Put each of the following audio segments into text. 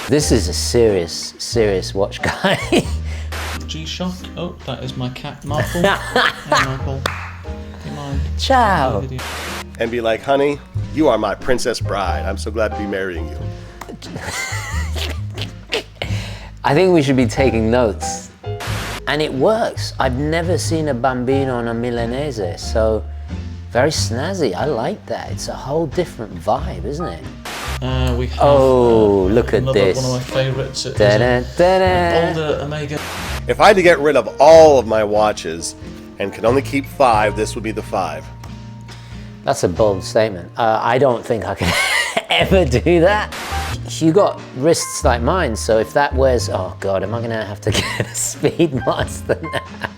This is a serious watch, guy. G-Shock. Oh, that is my cat, Marple. Hey, Marple. Do you mind? Ciao. And be like, honey, you are my princess bride. I'm so glad to be marrying you. I think we should be taking notes. And it works. I've never seen a Bambino on a Milanese, so very snazzy. I like that. It's a whole different vibe, isn't it? We have, look at this. One of my favourites. It's an older Omega. If I had to get rid of all of my watches and could only keep 5, this would be the 5. That's a bold statement. I don't think I could ever do that. You got wrists like mine, so if that wears, oh God, am I gonna have to get a Speedmaster now?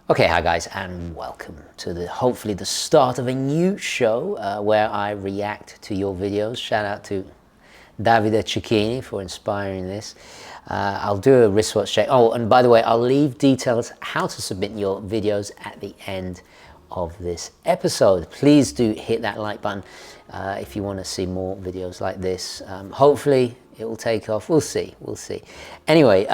Okay, hi guys, and welcome to hopefully the start of a new show where I react to your videos. Shout out to Davide Cecchini for inspiring this. I'll do a wristwatch check. Oh, and by the way, I'll leave details how to submit your videos at the end of this episode. Please do hit that like button if you want to see more videos like this. Hopefully it will take off. We'll see. Anyway,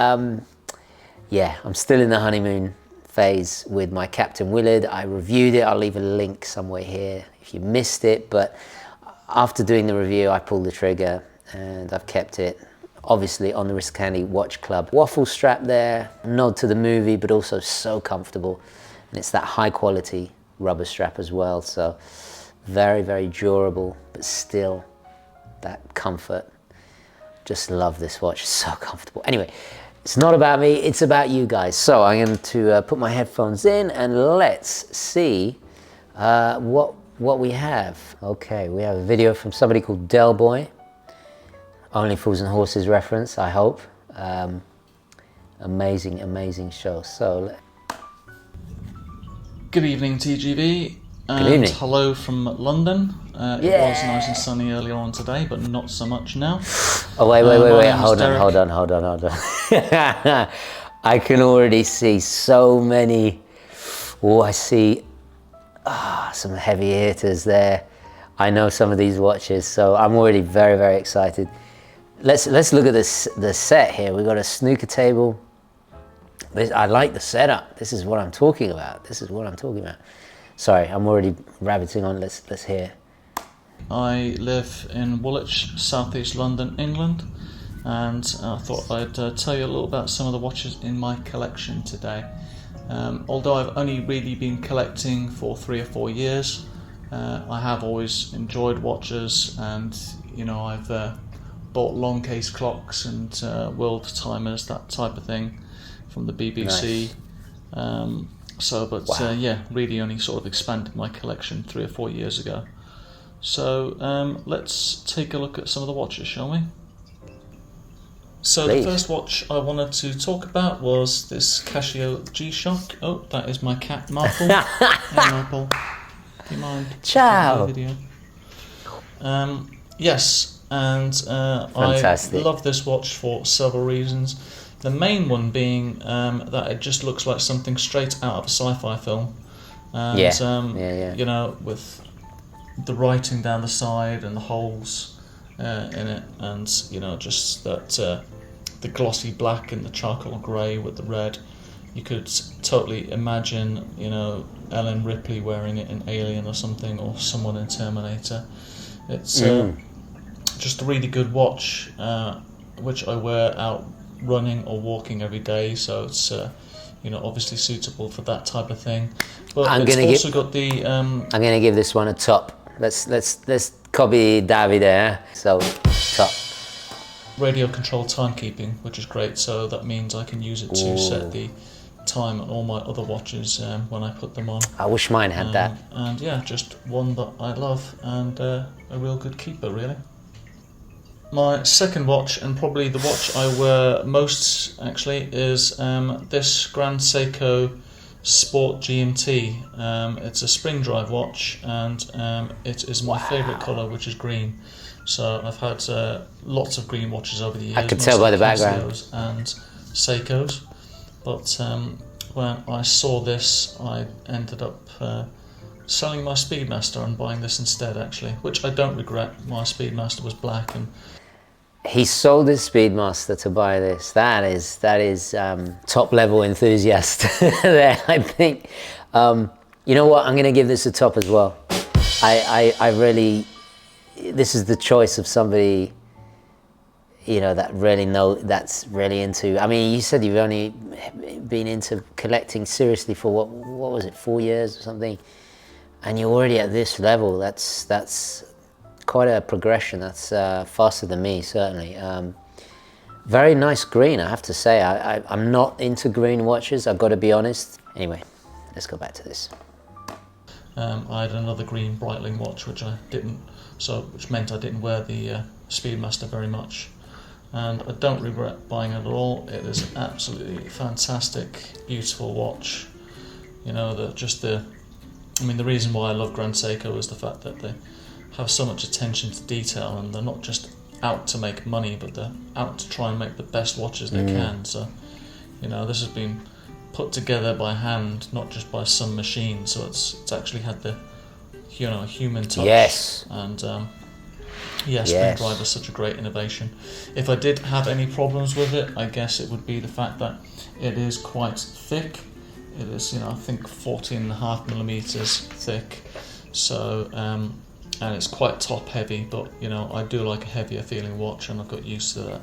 yeah, I'm still in the honeymoon phase with my Captain Willard. I reviewed it. I'll leave a link somewhere here if you missed it, but after doing the review I pulled the trigger and I've kept it obviously on the Riscandi Watch Club waffle strap there. Nod to the movie, but also so comfortable, and it's that high quality rubber strap as well, so very durable, but still that comfort. Just love this watch, so comfortable. Anyway, it's not about me, it's about you guys. So I'm going to put my headphones in and let's see what we have. Okay, we have a video from somebody called Delboy. Only Fools and Horses reference, I hope. Amazing show. So, Good evening, TGV. Good evening. Hello from London. It was nice and sunny earlier on today, but not so much now. Oh wait, hold on. I can already see so many. Oh, I see some heavy hitters there. I know some of these watches, so I'm already very excited. Let's look at this the set here. We've got a snooker table. I like the setup. This is what I'm talking about. Sorry, I'm already rabbiting on. Let's hear. I live in Woolwich, southeast London, England, and I thought I'd tell you a little about some of the watches in my collection today. Although I've only really been collecting for 3 or 4 years, I have always enjoyed watches, and you know, I've bought long case clocks and world timers, that type of thing, from the BBC. Nice. Yeah, really only sort of expanded my collection 3 or 4 years ago. So let's take a look at some of the watches, shall we? So Please. The first watch I wanted to talk about was this Casio G-Shock. Oh, that is my cat, Marple. Hey, Marple. Do you mind? Ciao. Video? Yes, and Fantastic. I love this watch for several reasons. The main one being that it just looks like something straight out of a sci-fi film. And, you know, with the writing down the side and the holes in it, and you know, just that the glossy black and the charcoal grey with the red. You could totally imagine, you know, Ellen Ripley wearing it in Alien or something, or someone in Terminator. It's just a really good watch, which I wear out running or walking every day, so it's you know, obviously suitable for that type of thing. But I'm gonna give this one a top. Let's copy Davide. So top. Radio controlled timekeeping, which is great. So that means I can use it to set the time on all my other watches when I put them on. I wish mine had that. And yeah, just one that I love and a real good keeper, really. My second watch, and probably the watch I wear most actually, is this Grand Seiko Sport GMT. It's a spring drive watch, and it is my favourite colour, which is green. So I've had lots of green watches over the years. I could tell by the background. And Seikos, but when I saw this, I ended up selling my Speedmaster and buying this instead, actually, which I don't regret. My Speedmaster was black, and he sold his Speedmaster to buy this. That is top level enthusiast there, I think. You know what? I'm going to give this a top as well. I really, this is the choice of somebody, you know, that's really into. I mean, you said you've only been into collecting seriously for what was it, 4 years or something, and you're already at this level. That's quite a progression. That's faster than me, certainly. Very nice green, I have to say. I'm not into green watches, I've got to be honest. Anyway, let's go back to this. I had another green Breitling watch, which meant I didn't wear the Speedmaster very much, and I don't regret buying it at all. It is an absolutely fantastic, beautiful watch. You know, the reason why I love Grand Seiko is the fact that they have so much attention to detail, and they're not just out to make money, but they're out to try and make the best watches they can. So, you know, this has been put together by hand, not just by some machine. So it's actually had the, you know, human touch. Yes. And spring drive is such a great innovation. If I did have any problems with it, I guess it would be the fact that it is quite thick. It is, you know, I think 14.5 millimeters thick. So and it's quite top heavy, but you know, I do like a heavier feeling watch, and I've got used to that,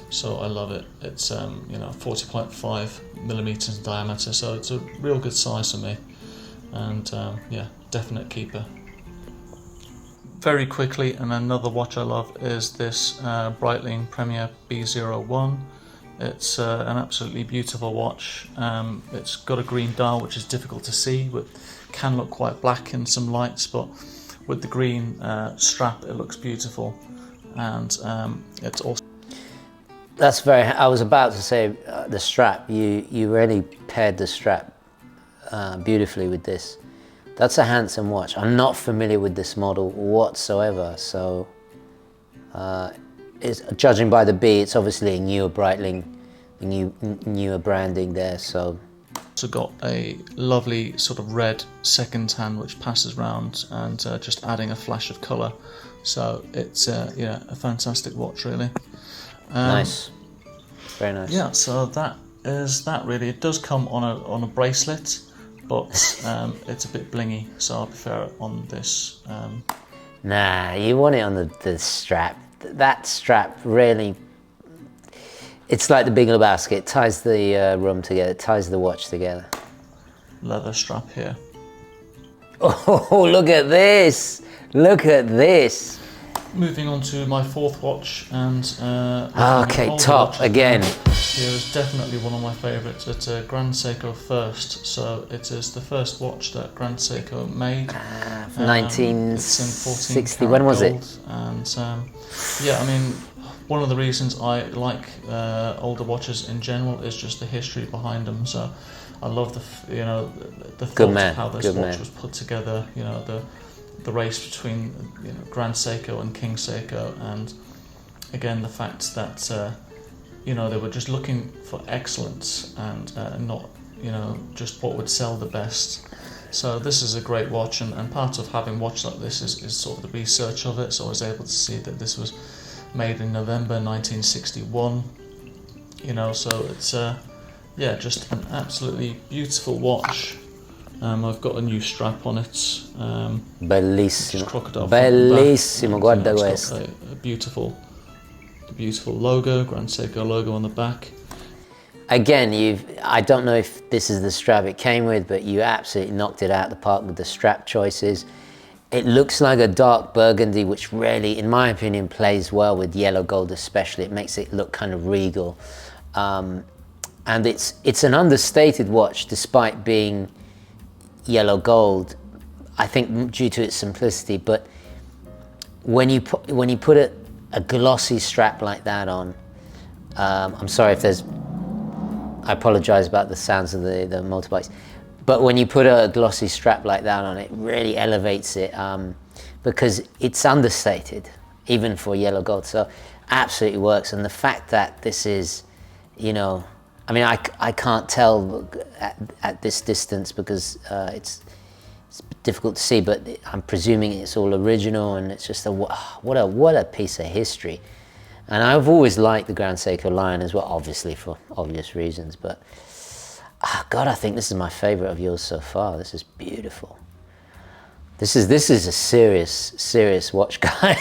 so I love it. It's 40.5 millimeters in diameter, so it's a real good size for me, and definite keeper. Very quickly, and another watch I love is this Breitling Premier B01. It's an absolutely beautiful watch. It's got a green dial, which is difficult to see, but can look quite black in some lights, but with the green strap, it looks beautiful, and it's also. That's very. I was about to say the strap. You really paired the strap beautifully with this. That's a handsome watch. I'm not familiar with this model whatsoever, so judging by the B, it's obviously a newer Breitling, newer branding there. So. Also got a lovely sort of red second hand which passes round, and just adding a flash of colour, so it's a fantastic watch, really. Nice, very nice. Yeah, so that is that really. It does come on a bracelet, but it's a bit blingy, so I prefer it on this. Nah, you want it on the strap. That strap really. It's like the Big Lebowski. It ties the room together. It ties the watch together. Leather strap here. Oh, look at this! Look at this! Moving on to my fourth watch, and okay, top again. Here is definitely one of my favourites. It's a Grand Seiko First, so it is the first watch that Grand Seiko made. 1960. When was it? And I mean, one of the reasons I like older watches in general is just the history behind them. So I love the thought of how this watch was put together. You know, the race between Grand Seiko and King Seiko, and again the fact that they were just looking for excellence and not just what would sell the best. So this is a great watch, and part of having watched like this is sort of the research of it. So I was able to see that this was made in November 1961. So it's just an absolutely beautiful watch. I've got a new strap on it. Bellissimo. Crocodile. Bellissimo, guarda questo. A beautiful logo, Grand Seiko logo on the back. Again, I don't know if this is the strap it came with, but you absolutely knocked it out of the park with the strap choices. It looks like a dark burgundy, which really, in my opinion, plays well with yellow gold especially. It makes it look kind of regal. and it's an understated watch despite being yellow gold, I think due to its simplicity. But when you put a glossy strap like that on, I'm sorry if there's, I apologize about the sounds of the motorbikes, but when you put a glossy strap like that on, it really elevates it, because it's understated even for yellow gold. So absolutely works. And the fact that this is, you know, I mean, I can't tell at this distance because it's difficult to see, but I'm presuming it's all original, and it's just what a piece of history. And I've always liked the Grand Seiko line as well, obviously for obvious reasons, but God, I think this is my favorite of yours so far. This is beautiful. This is a serious watch, guy.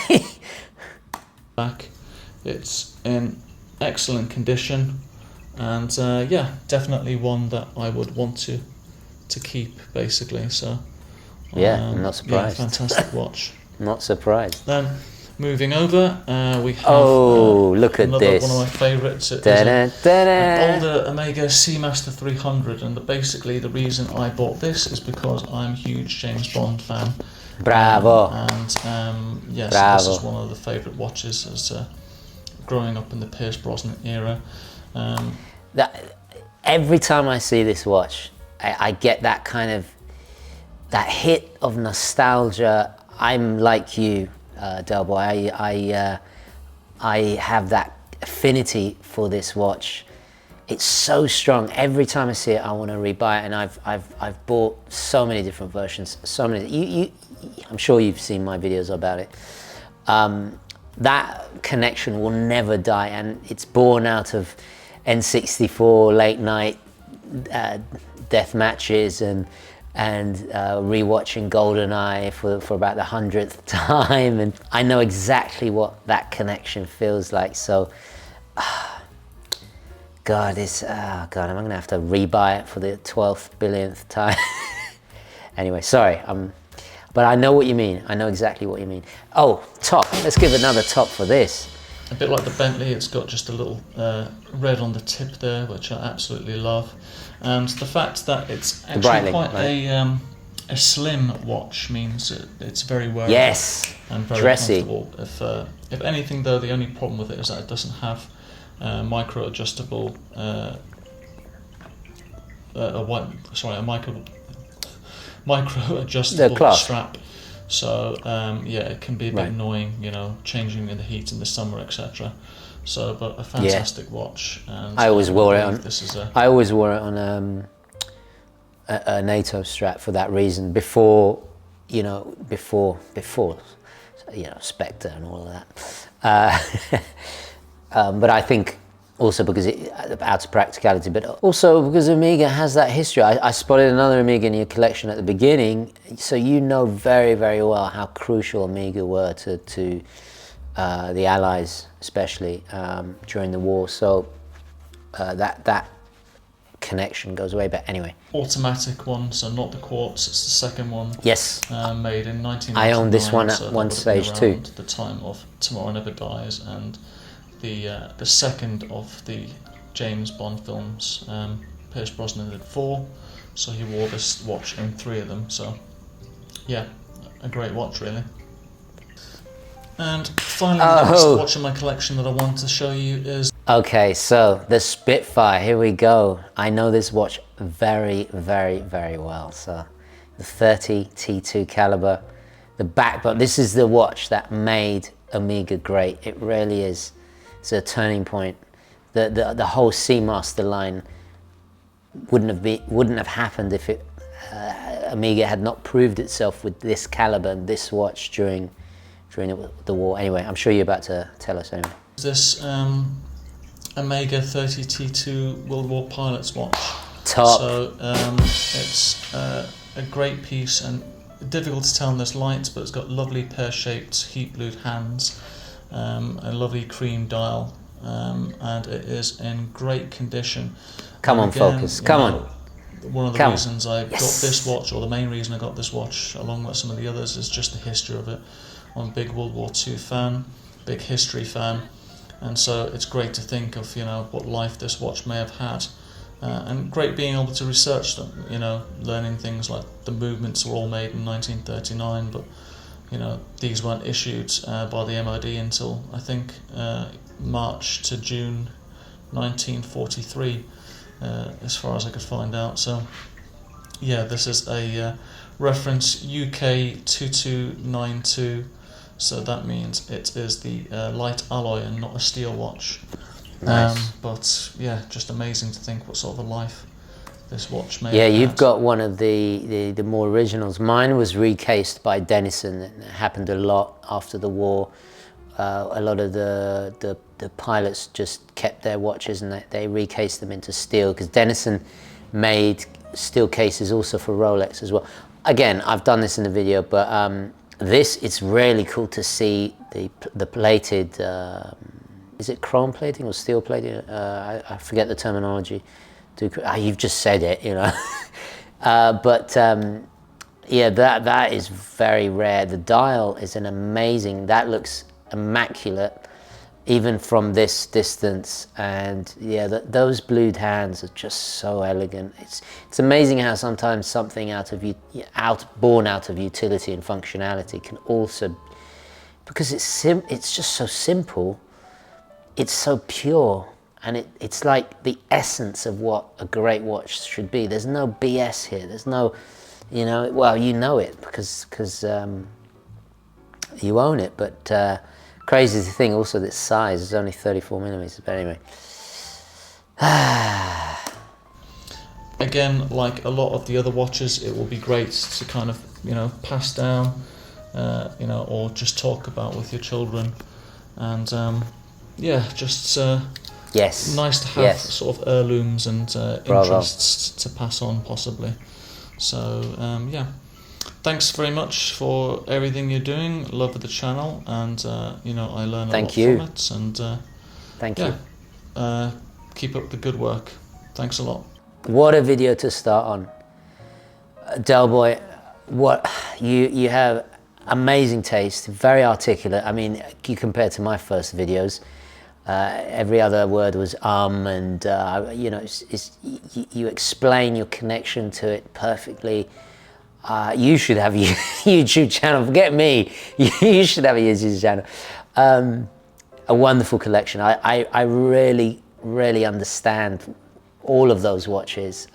Back, it's in excellent condition, and yeah, definitely one that I would want to keep, basically. So yeah, I'm not surprised. Yeah, fantastic watch. Not surprised. Then moving over, we have look at this. One of my favourites. It is an older Omega Seamaster 300, and basically the reason I bought this is because I'm a huge James Bond fan. Bravo. And yes, Bravo. This is one of the favourite watches as growing up in the Pierce Brosnan era. Every time I see this watch, I get that kind of, that hit of nostalgia. I'm like you, Delboy. I have that affinity for this watch. It's so strong. Every time I see it, I want to rebuy it, and I've bought so many different versions. So many. I'm sure you've seen my videos about it. That connection will never die, and it's born out of N64 late night death matches and rewatching GoldenEye for about the 100th time, and I know exactly what that connection feels like. So, God, am I gonna have to rebuy it for the 12th billionth time? Anyway, sorry, but I know what you mean. I know exactly what you mean. Oh, top. Let's give another top for this. A bit like the Bentley, it's got just a little red on the tip there, which I absolutely love. And the fact that it's actually Breitling, quite right? a slim watch means it's very wearable. Yes, and very dressy. comfortable. If anything, though, the only problem with it is that it doesn't have micro adjustable micro adjustable strap. So yeah, it can be a bit annoying, you know, changing in the heat in the summer, etc. So, but a fantastic watch. And I always wore it on. I always wore it on a NATO strap for that reason. Before Spectre and all of that. But I think also because out of practicality, but also because Omega has that history. I spotted another Omega in your collection at the beginning, so you know very, very well how crucial Omega were to the Allies, especially during the war. So that connection goes way back. Anyway, automatic one, so not the quartz. It's the second one. Yes, made in 1999. I owned this one at so one stage too. The time of Tomorrow Never Dies, and the second of the James Bond films. Pierce Brosnan did 4, so he wore this watch in 3 of them. So yeah, a great watch, really. And finally, the next watch in my collection that I want to show you is... Okay, so the Spitfire, here we go. I know this watch very, very, very well. So the 30 T2 caliber, the backbone. This is the watch that made Omega great. It really is. It's a turning point. The whole Seamaster line wouldn't have happened if Omega had not proved itself with this caliber and this watch during the war. Anyway, I'm sure you're about to tell us anyway. This Omega 30 T2 World War Pilots watch. Top. So it's a great piece, and difficult to tell in this light, but it's got lovely pear-shaped heat-blued hands, a lovely cream dial, and it is in great condition. Come on, focus. Come on. One of the reasons I got this watch, or the main reason I got this watch, along with some of the others, is just the history of it. I'm a big World War II fan, big history fan, and so it's great to think of, you know, what life this watch may have had. and great being able to research them, you know, learning things like the movements were all made in 1939, but, you know, these weren't issued by the MOD until, I think, March to June 1943, as far as I could find out. So, yeah, this is a reference UK 2292, so that means it is the light alloy and not a steel watch. Nice. But yeah, just amazing to think what sort of a life this watch may Yeah, have you've had. got one of the more originals. Mine was recased by Denison. It happened a lot after the war. A lot of the pilots just kept their watches and they recased them into steel, because Denison made steel cases also for Rolex as well. Again, I've done this in the video, but it's really cool to see the plated. Is it chrome plating or steel plating? I forget the terminology. You've just said it, you know. Yeah, that is very rare. The dial is an amazing. That looks immaculate, even from this distance. And yeah, those blued hands are just so elegant. It's amazing how sometimes something born out of utility and functionality can also, because it's just so simple. It's so pure, and it's like the essence of what a great watch should be. There's no BS here. There's no, you know, well, you know it because you own it. But crazy to think also that size is only 34 millimeters. But anyway. Again, like a lot of the other watches, it will be great to kind of, you know, pass down, you know, or just talk about with your children. And yeah, just Yes. nice to have sort of heirlooms and interests to pass on, possibly. So yeah, thanks very much for everything you're doing. Love the channel, and you know, I learn a lot from it. And Thank you. Keep up the good work. Thanks a lot. What a video to start on, Delboy. What you have amazing taste, very articulate. I mean, you compare to my first videos. Every other word was and you know, you explain your connection to it perfectly. You should have a YouTube channel. Forget me. You should have a YouTube channel. A wonderful collection. I really understand all of those watches,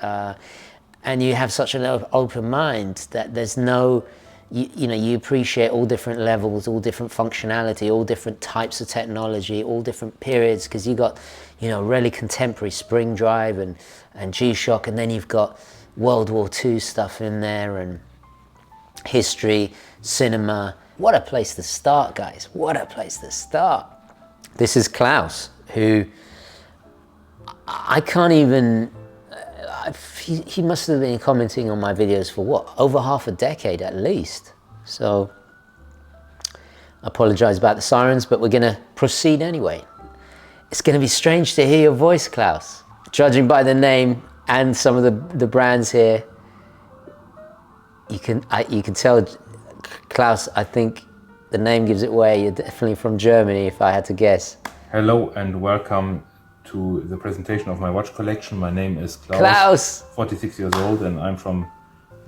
and you have such an open mind that there's no. You know, you appreciate all different levels, all different functionality, all different types of technology, all different periods, because you got, you know, really contemporary spring drive and G-Shock, and then you've got World War II stuff in there, and history, cinema. What a place to start, guys. What a place to start. This is Klaus, who I can't even... He must have been commenting on my videos for what, over half a decade at least. So I apologize about the sirens, but we're gonna proceed anyway. It's gonna be strange to hear your voice, Klaus. Judging by the name and some of the brands here, you can tell, Klaus, I think the name gives it away. You're definitely from Germany, if I had to guess. Hello and welcome to the presentation of my watch collection. My name is Klaus, 46 years old, and I'm from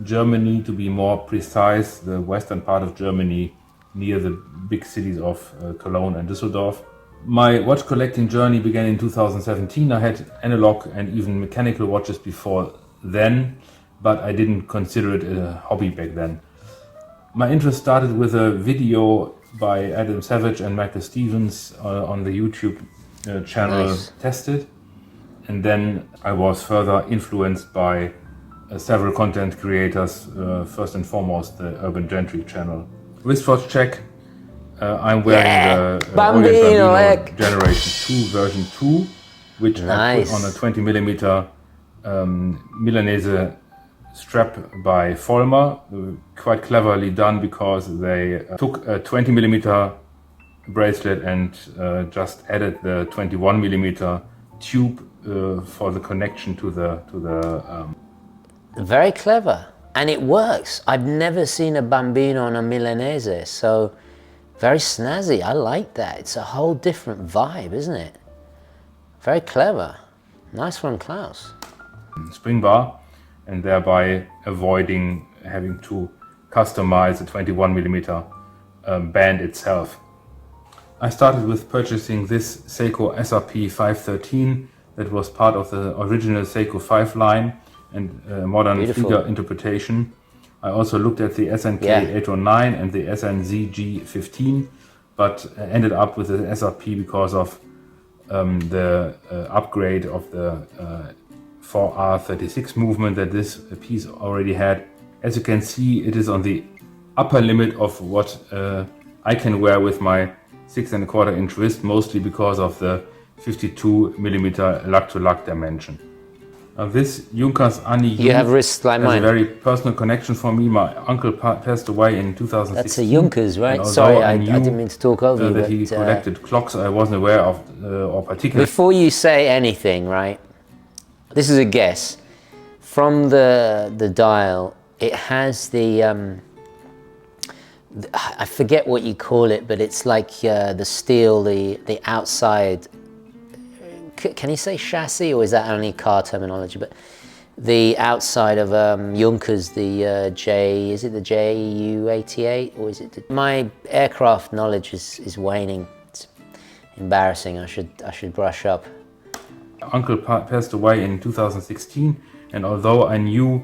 Germany, to be more precise, the western part of Germany, near the big cities of Cologne and Düsseldorf. My watch collecting journey began in 2017. I had analog and even mechanical watches before then, but I didn't consider it a hobby back then. My interest started with a video by Adam Savage and Michael Stevens on the YouTube channel Tested, and then I was further influenced by several content creators, first and foremost the Urban Gentry channel. Wristwatch check, I'm wearing the Bambino Generation 2 version 2, which I put on a 20mm Milanese strap by Vollmer. Quite cleverly done, because they took a 20mm bracelet and just added the 21mm tube for the connection to the Very clever, and it works. I've never seen a Bambino on a Milanese, so very snazzy. I like that. It's a whole different vibe, isn't it? Very clever. Nice one, Klaus. spring bar, and thereby avoiding having to customize the 21mm band itself. I started with purchasing this Seiko SRP 513 that was part of the original Seiko 5 line and modern Flieger interpretation. I also looked at the SNK 809 and the SNZG 15, but ended up with the SRP because of the upgrade of the 4R36 movement that this piece already had. As you can see, it is on the upper limit of what I can wear with my 6¼ inch wrist, mostly because of the 52mm lug-to-lug dimension. This Junkers Ani you have wrists like mine. Has a very personal connection for me. My uncle passed away in 2016. That's a Junkers, right? Sorry, I didn't mean to talk over you. That he collected clocks I wasn't aware of, or particularly. Before you say anything, right? This is a guess. From the dial, it has the I forget what you call it, but it's like the steel, the outside. Can you say chassis, or is that only car terminology? But the outside of Junkers, the is it the JU88, or is it? My aircraft knowledge is waning. It's embarrassing. I should brush up. Uncle passed away in 2016, and although I knew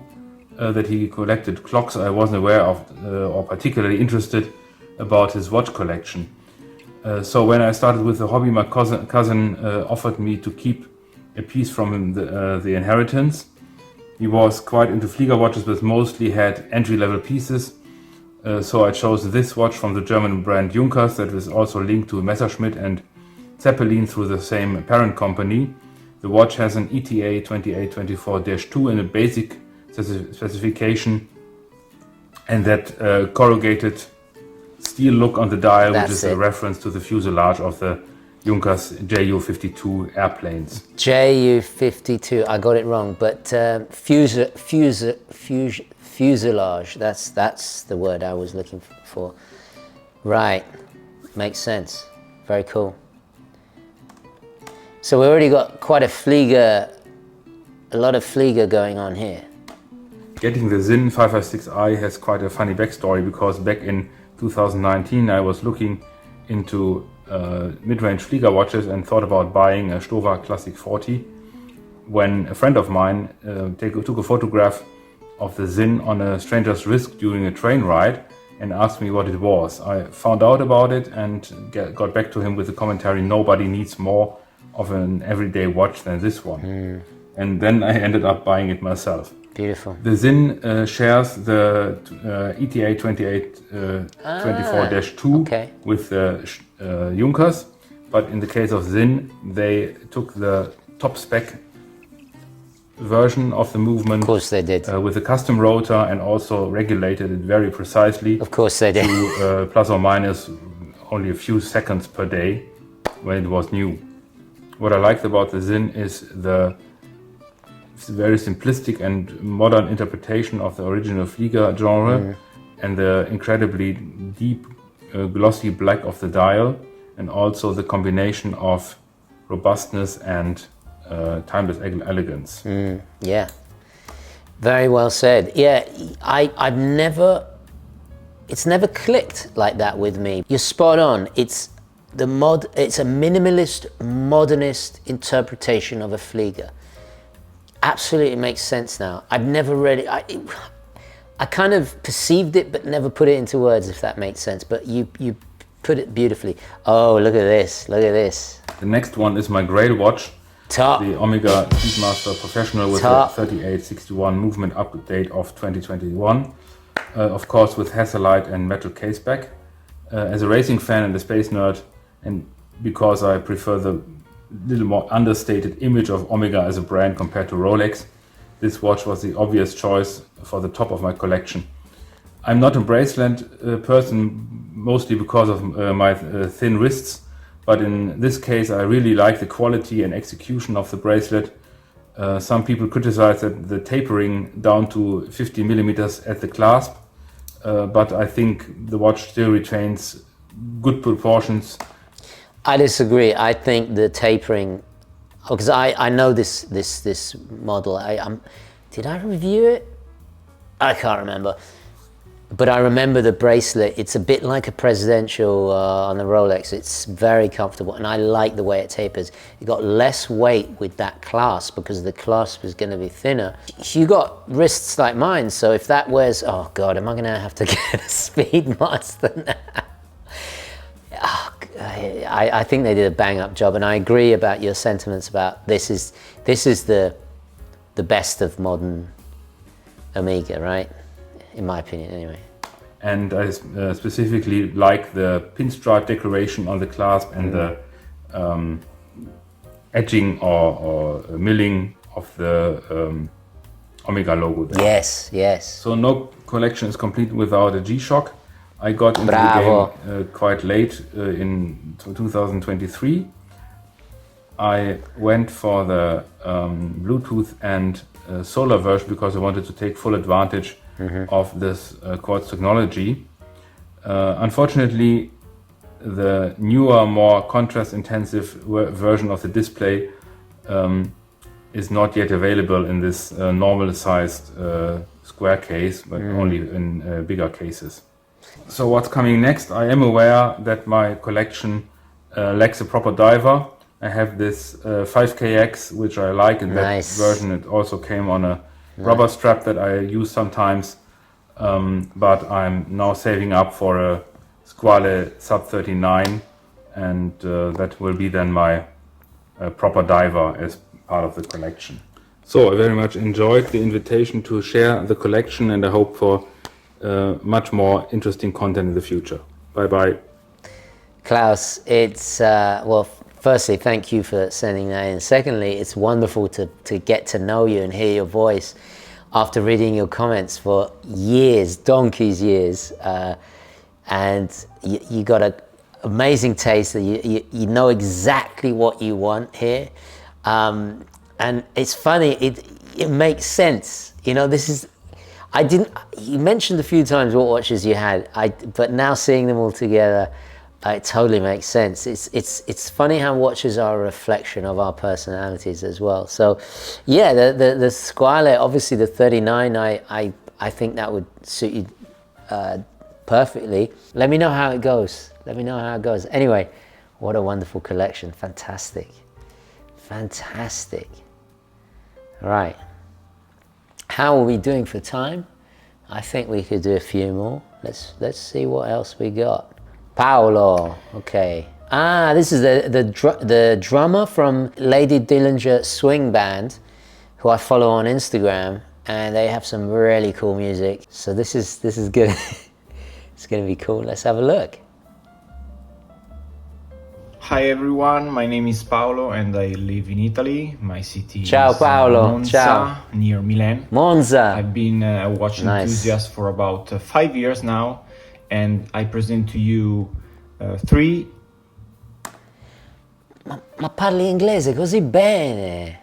that he collected clocks, I wasn't aware of or particularly interested about his watch collection. So when I started with the hobby, my cousin offered me to keep a piece from him, the inheritance. He was quite into Flieger watches, but mostly had entry-level pieces. So I chose this watch from the German brand Junkers that is also linked to Messerschmitt and Zeppelin through the same parent company. The watch has an ETA 2824-2 and a basic specification, and that corrugated steel look on the dial, which is a reference to the fuselage of the Junkers Ju-52 airplanes. Ju-52, I got it wrong, but fuselage, that's the word I was looking for. Right, makes sense, very cool. So we already got quite a lot of Flieger going on here. Getting the Sinn 556i has quite a funny backstory, because back in 2019 I was looking into mid-range Flieger watches and thought about buying a Stover Classic 40 when a friend of mine took a photograph of the Sinn on a stranger's wrist during a train ride and asked me what it was. I found out about it and got back to him with the commentary, nobody needs more of an everyday watch than this one. And then I ended up buying it myself. Beautiful. The Sinn shares the ETA 2824-2 with the Junkers, but in the case of Sinn, they took the top spec version of the movement. Of course they did. With a custom rotor, and also regulated it very precisely. Of course they did. To plus or minus only a few seconds per day when it was new. What I liked about the Sinn is the very simplistic and modern interpretation of the original Flieger genre, and the incredibly deep glossy black of the dial, and also the combination of robustness and timeless elegance. Yeah, very well said. Yeah, it's never clicked like that with me. You're spot on. It's a minimalist, modernist interpretation of a Flieger. Absolutely makes sense now. I've never read it. I kind of perceived it, but never put it into words, if that makes sense. But you put it beautifully. Oh, look at this. Look at this. The next one is my Grail watch. Top. The Omega Speedmaster Professional with the 3861 movement update of 2021. Of course, with Hasselite and metal caseback. As a racing fan and a space nerd, and because I prefer the little more understated image of Omega as a brand compared to Rolex, this watch was the obvious choice for the top of my collection. I'm not a bracelet person, mostly because of my thin wrists, but in this case I really like the quality and execution of the bracelet. Some people criticize that the tapering down to 50 millimeters at the clasp, but I think the watch still retains good proportions. I disagree. I think the tapering, because I know this model. Did I review it? I can't remember. But I remember the bracelet. It's a bit like a presidential on the Rolex. It's very comfortable, and I like the way it tapers. It got less weight with that clasp because the clasp is going to be thinner. You got wrists like mine, so if that wears, oh God, am I going to have to get a Speedmaster now? Oh, I think they did a bang-up job, and I agree about your sentiments about this is the best of modern Omega, right? In my opinion, anyway. And I specifically like the pinstripe decoration on the clasp and the etching or milling of the Omega logo there. Yes, yes. So no collection is complete without a G-Shock. I got into the game quite late in 2023. I went for the Bluetooth and solar version because I wanted to take full advantage of this quartz technology. Unfortunately, the newer, more contrast-intensive version of the display is not yet available in this normal-sized square case, but only in bigger cases. So what's coming next? I am aware that my collection lacks a proper diver. I have this 5KX, which I like. In that version, it also came on a rubber strap that I use sometimes. But I'm now saving up for a Squale Sub 39, and that will be then my proper diver as part of the collection. So I very much enjoyed the invitation to share the collection, and I hope for much more interesting content in the future. Bye bye. Klaus, it's well, firstly, thank you for sending that in. Secondly, it's wonderful to get to know you and hear your voice after reading your comments for years, donkey's years. And you got an amazing taste. You know exactly what you want here. And it's funny, it makes sense. You know, this is, you mentioned a few times what watches you had, but now seeing them all together, it totally makes sense. It's funny how watches are a reflection of our personalities as well. So, yeah, the Squale, obviously the 39, I think that would suit you perfectly. Let me know how it goes. Let me know how it goes. Anyway, what a wonderful collection. Fantastic. Fantastic. Right. How are we doing for time? I think we could do a few more. Let's see what else we got. Paolo, okay. This is the drummer from Lady Dillinger Swing Band, who I follow on Instagram, and they have some really cool music. So this is good. It's gonna be cool. Let's have a look. Hi everyone, my name is Paolo and I live in Italy. My city Ciao, is Paolo. Monza, Ciao. near Milan. Monza. I've been a watch enthusiast for about 5 years now, and I present to you 3. Ma parli inglese così bene?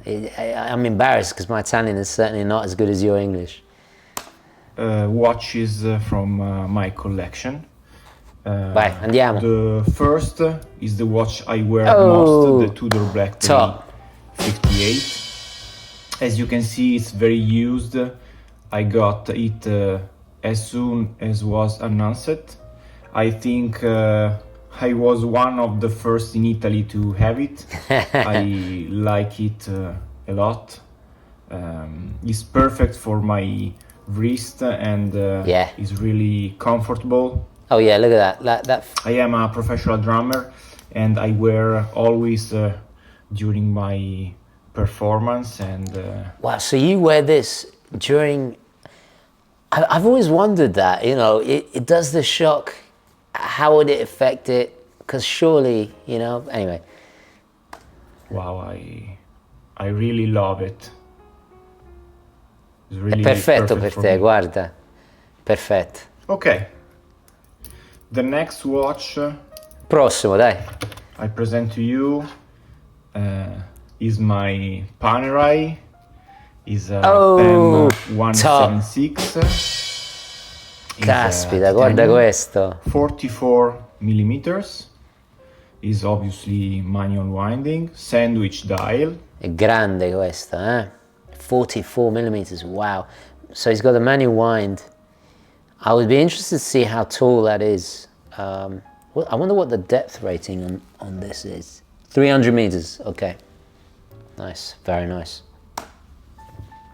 I'm embarrassed because my Italian is certainly not as good as your English. Watches from my collection. Vai, andiamo. The first is the watch I wear most, the Tudor Black 58. As you can see, it's very used. I got it as soon as was announced. I think I was one of the first in Italy to have it. I like it a lot. It's perfect for my wrist and is really comfortable. Oh yeah, look at that. I am a professional drummer and I wear always during my performance and... Wow, so you wear this during... I've always wondered that, you know, it does the shock, how would it affect it? Because surely, you know, anyway. Wow, I really love it. It's really È perfetto perfect per te, me. guarda. Perfetto. Okay. The next watch Prossimo, dai. I present to you is my Panerai. Is a M176. Caspita, guarda questo. 44 millimeters. is obviously manual winding, sandwich dial. È grande questa, eh? 44 millimeters, wow. So he's got the manual wind. I would be interested to see how tall that is. I wonder what the depth rating on this is. 300 meters, okay. Nice, very nice.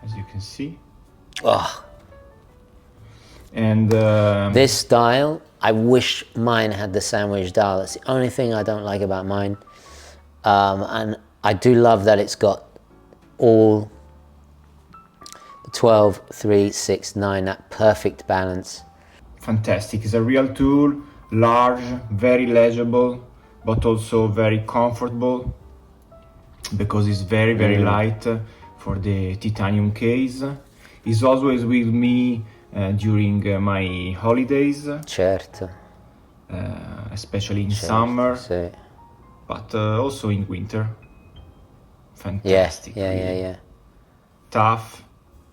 As you can see. Oh. And this dial, I wish mine had the sandwich dial. That's the only thing I don't like about mine. And I do love that it's got all 12, 3, 6, 9, that perfect balance. Fantastic. It's a real tool, large, very legible, but also very comfortable because it's very, very light for the titanium case. It's always with me during my holidays. Certo. Especially in summer, sì. But also in winter. Fantastic. Yeah. Tough,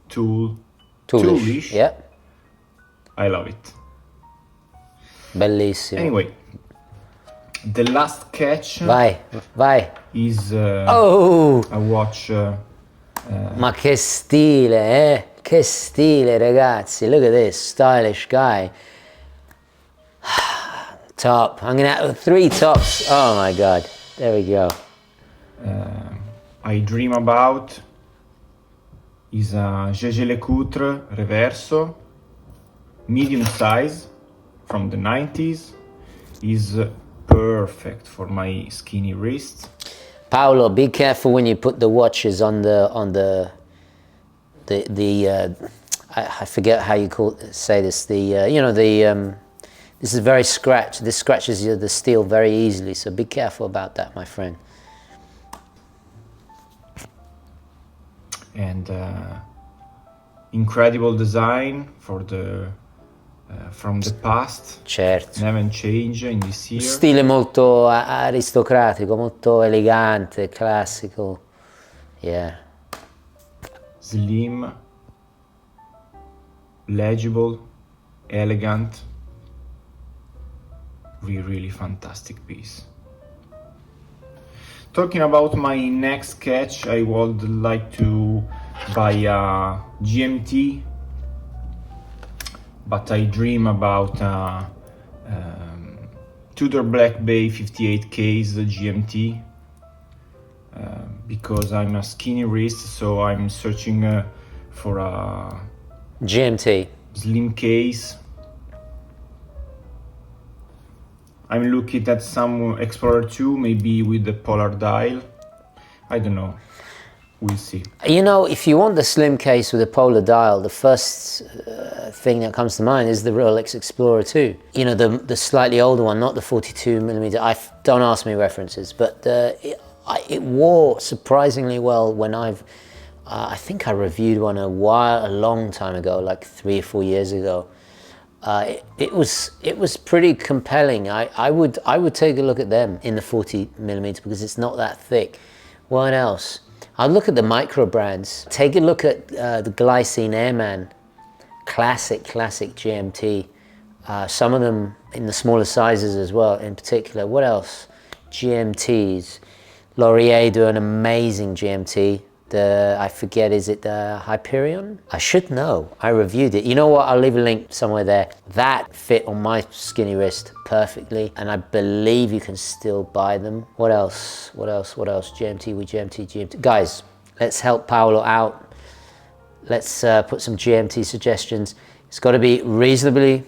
toolish. Yeah. I love it. Bellissimo. Anyway, the last catch vai. is oh! a watch. Ma che stile, eh? Che stile, ragazzi. Look at this, stylish guy. Top. I'm gonna have 3 tops. Oh my God. There we go. I dream about is a Gégé Lecoutre Reverso, medium size, from the 90s. Is perfect for my skinny wrist. Paolo, be careful when you put the watches on the I forget how you say this. This is very scratched. This scratches the steel very easily, so be careful about that, my friend. And incredible design for the from the past. Certo. Never change in this year. Stile molto aristocratico, molto elegante, classico. Yeah. Slim, legible, elegant. Really fantastic piece. Talking about my next sketch, I would like to buy a GMT, but I dream about Tudor Black Bay 58 case GMT because I'm a skinny wrist, so I'm searching for a GMT slim case. I'm looking at some Explorer 2, maybe with the polar dial. I don't know. We'll see. You know, if you want the slim case with a polar dial, the first thing that comes to mind is the Rolex Explorer 2. You know, the slightly older one, not the 42 millimeter. Don't ask me references, but it wore surprisingly well when I think I reviewed one a long time ago, like 3 or 4 years ago. It was pretty compelling. I would take a look at them in the 40 millimeter because it's not that thick. What else? I'd look at the micro brands. Take a look at the Glycine Airman, classic GMT. Some of them in the smaller sizes as well, in particular. What else? GMTs. Laurier do an amazing GMT. I forget, is it the Hyperion? I should know, I reviewed it. You know what, I'll leave a link somewhere there. That fit on my skinny wrist perfectly, and I believe you can still buy them. What else? GMT with GMT. Guys, let's help Paolo out. Let's put some GMT suggestions. It's got to be reasonably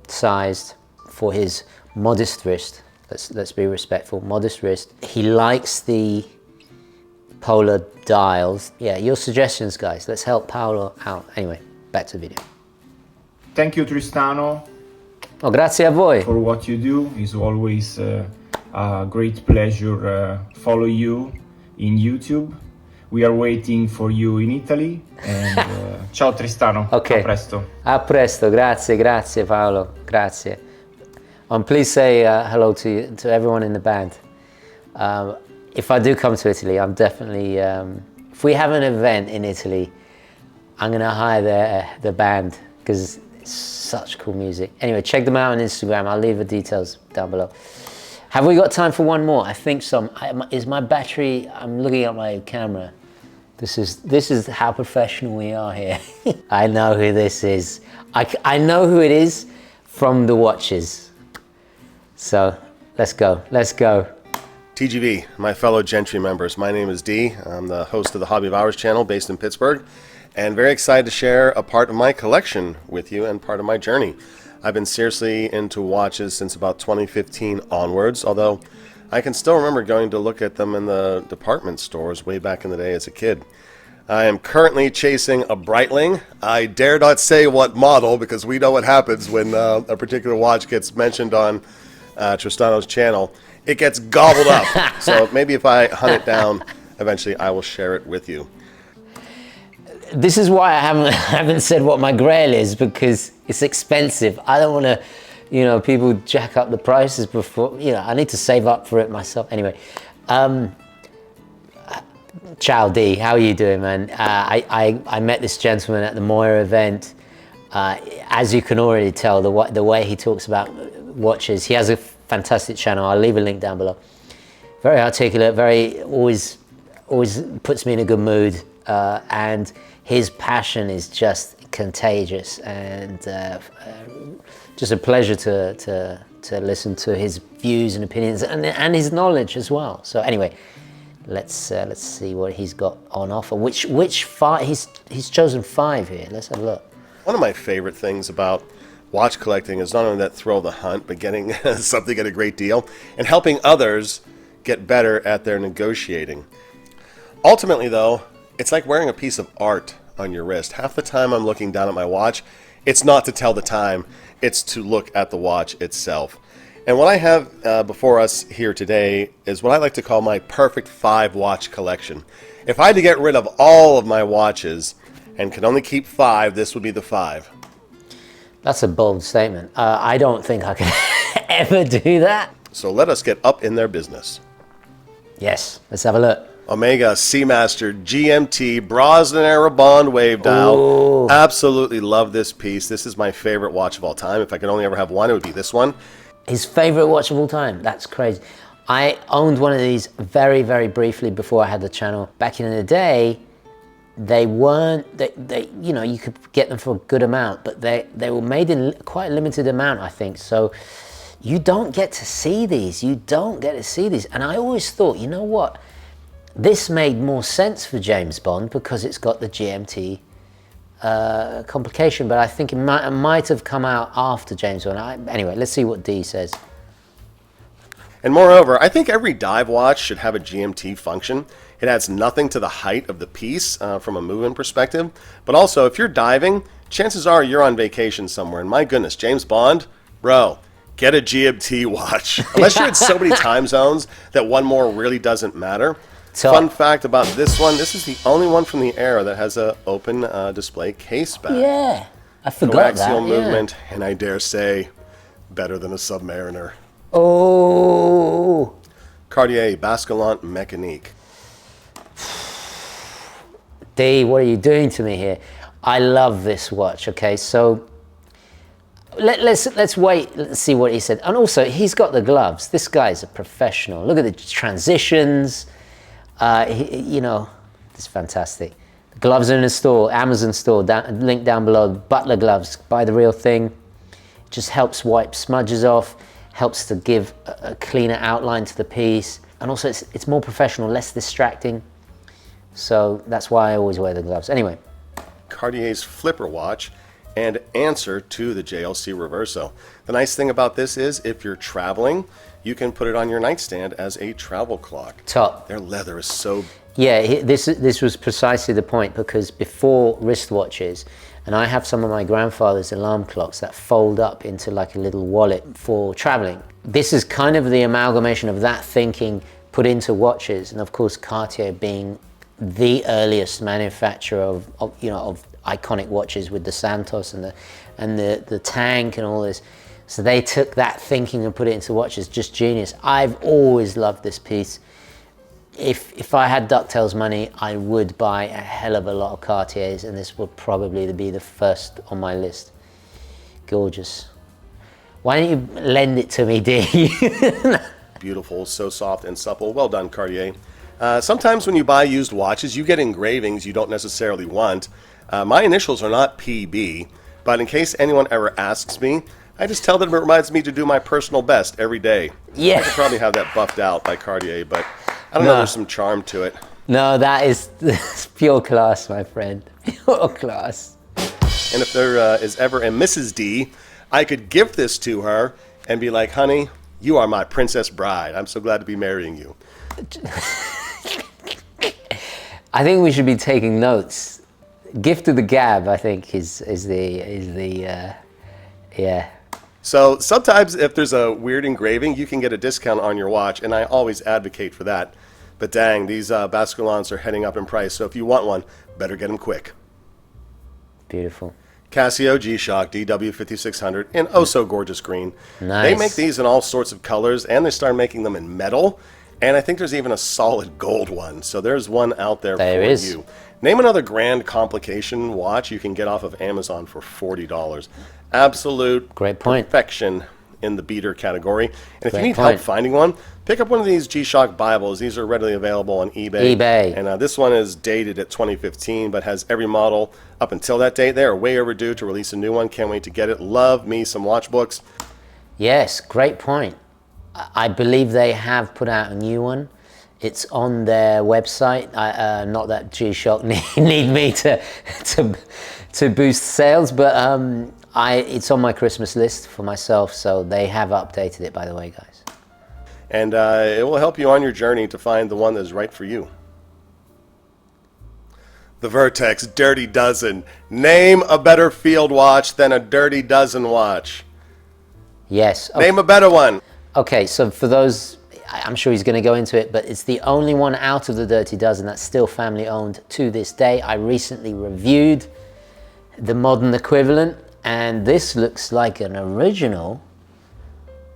sized for his modest wrist. Let's be respectful, modest wrist. He likes the polar dials. Yeah, your suggestions, guys. Let's help Paolo out. Anyway, back to the video. Thank you, Tristano. Oh, grazie a voi. For what you do. It's always a great pleasure follow you in YouTube. We are waiting for you in Italy. And ciao Tristano. Okay. A presto. A presto. Grazie Paolo. Grazie. Please say hello to everyone in the band. If I do come to Italy, I'm definitely, if we have an event in Italy, I'm gonna hire the band because it's such cool music. Anyway, check them out on Instagram. I'll leave the details down below. Have we got time for one more? I think so. Is my battery? I'm looking at my camera. This is how professional we are here. I know who this is. I know who it is from the watches. So let's go. Let's go. TGV, my fellow Gentry members. My name is D. I'm the host of the Hobby of Hours channel based in Pittsburgh, and very excited to share a part of my collection with you and part of my journey. I've been seriously into watches since about 2015 onwards, although I can still remember going to look at them in the department stores way back in the day as a kid. I am currently chasing a Breitling. I dare not say what model because we know what happens when a particular watch gets mentioned on Tristano's channel. It gets gobbled up. So maybe if I hunt it down, eventually I will share it with you. This is why I haven't said what my grail is, because it's expensive. I don't want to, people jack up the prices before, I need to save up for it myself. Anyway, ciao D, how are you doing, man? I met this gentleman at the Moira event. As you can already tell, the way he talks about watches, he has a fantastic channel. I'll leave a link down below. Very articulate, always puts me in a good mood, and his passion is just contagious, and just a pleasure to listen to his views and opinions and his knowledge as well. So anyway, let's see what he's got on offer. Which five? He's chosen 5 here. Let's have a look. One of my favorite things about watch collecting is not only that thrill of the hunt, but getting something at a great deal and helping others get better at their negotiating. Ultimately, though, it's like wearing a piece of art on your wrist. Half the time I'm looking down at my watch, it's not to tell the time, it's to look at the watch itself. And what I have before us here today is what I like to call my perfect 5 watch collection. If I had to get rid of all of my watches and could only keep 5, this would be the 5. That's a bold statement. I don't think I can ever do that. So let us get up in their business. Yes, let's have a look. Omega Seamaster GMT Brosnan era Bond wave dial. Ooh. Absolutely love this piece. This is my favorite watch of all time. If I could only ever have one, it would be this one. His favorite watch of all time. That's crazy. I owned one of these very, very briefly before I had the channel. Back in the day, they weren't, you could get them for a good amount, but they were made in quite a limited amount, I think. So you don't get to see these. You don't get to see these. And I always thought, you know what? This made more sense for James Bond because it's got the GMT complication, but I think it might have come out after James Bond. Anyway, let's see what D says. And moreover, I think every dive watch should have a GMT function. It adds nothing to the height of the piece from a movement perspective, but also if you're diving, chances are you're on vacation somewhere, and my goodness, James Bond, bro, get a GMT watch. Unless you're in so many time zones that one more really doesn't matter. Fun fact about this one, this is the only one from the era that has an open display case back. Yeah, I forgot that. Coaxial movement, and I dare say, better than a Submariner. Oh! Cartier Basculant Mécanique. D, what are you doing to me here? I love this watch, okay? So let's wait, let's see what he said. And also, he's got the gloves. This guy's a professional. Look at the transitions. It's fantastic. The gloves are in the store, Amazon store, link down below. Butler gloves, buy the real thing. It just helps wipe smudges off, helps to give a cleaner outline to the piece. And also it's more professional, less distracting. So that's why I always wear the gloves. Anyway. Cartier's flipper watch and answer to the JLC Reverso. The nice thing about this is if you're traveling, you can put it on your nightstand as a travel clock. Top. Their leather is so... Yeah, this was precisely the point, because before wristwatches, and I have some of my grandfather's alarm clocks that fold up into like a little wallet for traveling. This is kind of the amalgamation of that thinking put into watches, and of course Cartier being the earliest manufacturer of iconic watches with the Santos and the tank and all this. So they took that thinking and put it into watches. Just genius. I've always loved this piece. If I had DuckTales money, I would buy a hell of a lot of Cartiers, and this would probably be the first on my list. Gorgeous. Why don't you lend it to me, D? beautiful, so soft and supple. Well done, Cartier. Sometimes when you buy used watches, you get engravings you don't necessarily want. My initials are not PB, but in case anyone ever asks me, I just tell them it reminds me to do my personal best every day. Yeah. I could probably have that buffed out by Cartier, but I don't know, there's some charm to it. No, that's pure class, my friend. Pure class. And if there is ever a Mrs. D, I could gift this to her and be like, honey, you are my princess bride. I'm so glad to be marrying you. I think we should be taking notes. Gift to the gab, I think, is the yeah. So sometimes if there's a weird engraving, you can get a discount on your watch, and I always advocate for that. But dang, these Basculons are heading up in price, so if you want one, better get them quick. Beautiful. Casio G-Shock DW5600 in oh so gorgeous green. Nice. They make these in all sorts of colors, and they started making them in metal, and I think there's even a solid gold one, so there's one out there for you. Name another grand complication watch you can get off of Amazon for $40. Absolute great point. Perfection in the beater category. And if you need help finding one, pick up one of these G-Shock Bibles. These are readily available on eBay. And this one is dated at 2015, but has every model up until that date. They are way overdue to release a new one. Can't wait to get it. Love me some watch books. Yes, great point. I believe they have put out a new one. It's on their website. Not that G-Shock need me to boost sales, but it's on my Christmas list for myself, so they have updated it, by the way, guys. And it will help you on your journey to find the one that is right for you. The Vertex Dirty Dozen. Name a better field watch than a Dirty Dozen watch. Yes. Okay. Name a better one. Okay, so for those, I'm sure he's going to go into it, but it's the only one out of the Dirty Dozen that's still family owned to this day. I recently reviewed the modern equivalent, and this looks like an original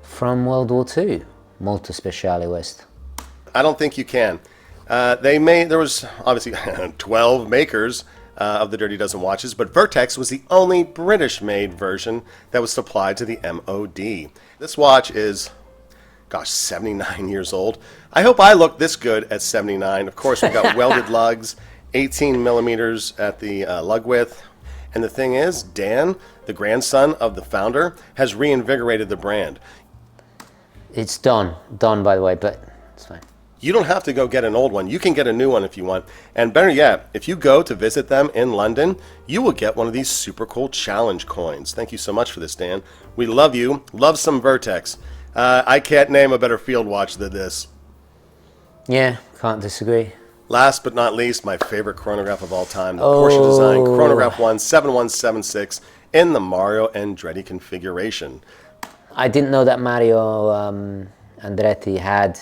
from World War II. Molto speciale West. I don't think you can. There was obviously 12 makers of the Dirty Dozen watches, but Vertex was the only British-made version that was supplied to the MOD. This watch is, gosh, 79 years old. I hope I look this good at 79. Of course, we've got welded lugs, 18 millimeters at the lug width. And the thing is, Dan, the grandson of the founder, has reinvigorated the brand. It's done, by the way, but it's fine. You don't have to go get an old one. You can get a new one if you want. And better yet, if you go to visit them in London, you will get one of these super cool challenge coins. Thank you so much for this, Dan. We love you. Love some Vertex. I can't name a better field watch than this. Yeah, can't disagree. Last but not least, my favorite chronograph of all time, the Porsche Design Chronograph 1 7176 in the Mario Andretti configuration. I didn't know that Mario Andretti had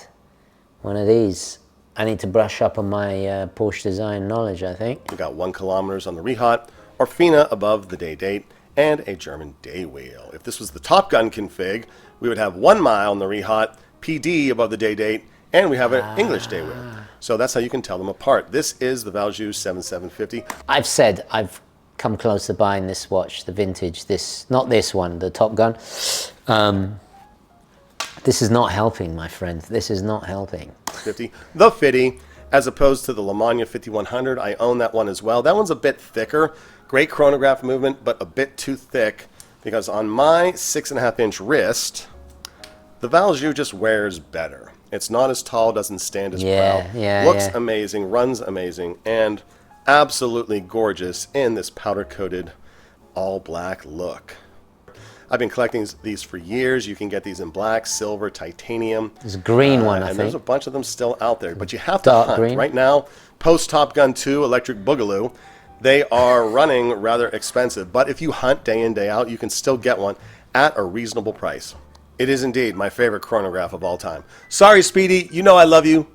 one of these. I need to brush up on my Porsche design knowledge, I think. We got 1 kilometers on the Rehaut, Orfina above the day date, and a German day wheel. If this was the Top Gun config, we would have 1 mile on the Rehaut, PD above the day date, and we have an English day wheel. So that's how you can tell them apart. This is the Valjoux 7750. I've come close to buying this watch, the vintage, not this one, the Top Gun. This is not helping, my friend. This is not helping. The 50, as opposed to the Lemania 5100. I own that one as well. That one's a bit thicker. Great chronograph movement, but a bit too thick, because on my 6.5-inch wrist, the Valjoux just wears better. It's not as tall, doesn't stand as well. Looks amazing, runs amazing, and absolutely gorgeous in this powder-coated all-black look. I've been collecting these for years. You can get these in black, silver, titanium. There's a green one, I think. And there's a bunch of them still out there, but you have to hunt. Green. Right now, post Top Gun 2 Electric Boogaloo, they are running rather expensive, but if you hunt day in, day out, you can still get one at a reasonable price. It is indeed my favorite chronograph of all time. Sorry, Speedy, you know I love you.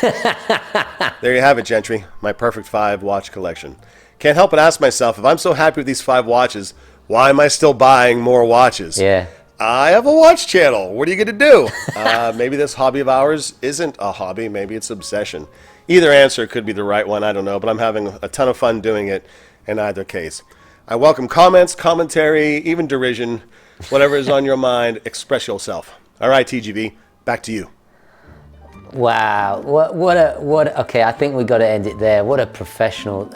There you have it, Gentry, my perfect 5 watch collection. Can't help but ask myself, if I'm so happy with these 5 watches, why am I still buying more watches? Yeah. I have a watch channel. What are you going to do? Maybe this hobby of ours isn't a hobby. Maybe it's obsession. Either answer could be the right one. I don't know, but I'm having a ton of fun doing it in either case. I welcome comments, commentary, even derision. Whatever is on your mind, express yourself. All right, TGV, back to you. Wow, what okay, I think we got to end it there. What a professional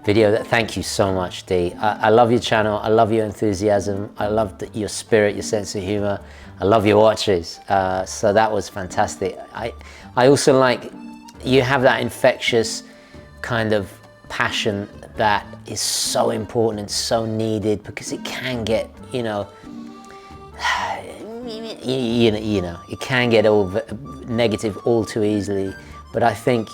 video. Thank you so much, D. I love your channel, I love your enthusiasm, I love your spirit, your sense of humor, I love your watches. So that was fantastic. I also like, you have that infectious kind of passion that is so important and so needed, because it can get, you know, it can get all negative all too easily, but I think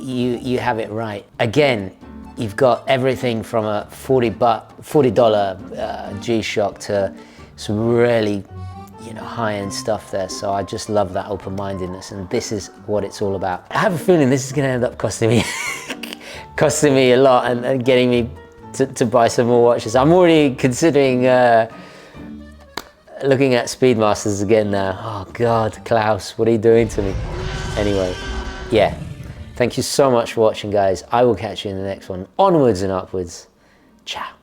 you have it right. Again, you've got everything from a $40 G-Shock to some really, you know, high-end stuff there. So I just love that open-mindedness, and this is what it's all about. I have a feeling this is going to end up costing me costing me a lot, and getting me to buy some more watches. I'm already considering looking at Speedmasters again now. Oh God, Klaus, what are you doing to me? Anyway, yeah, thank you so much for watching, guys. I will catch you in the next one. Onwards and upwards. Ciao.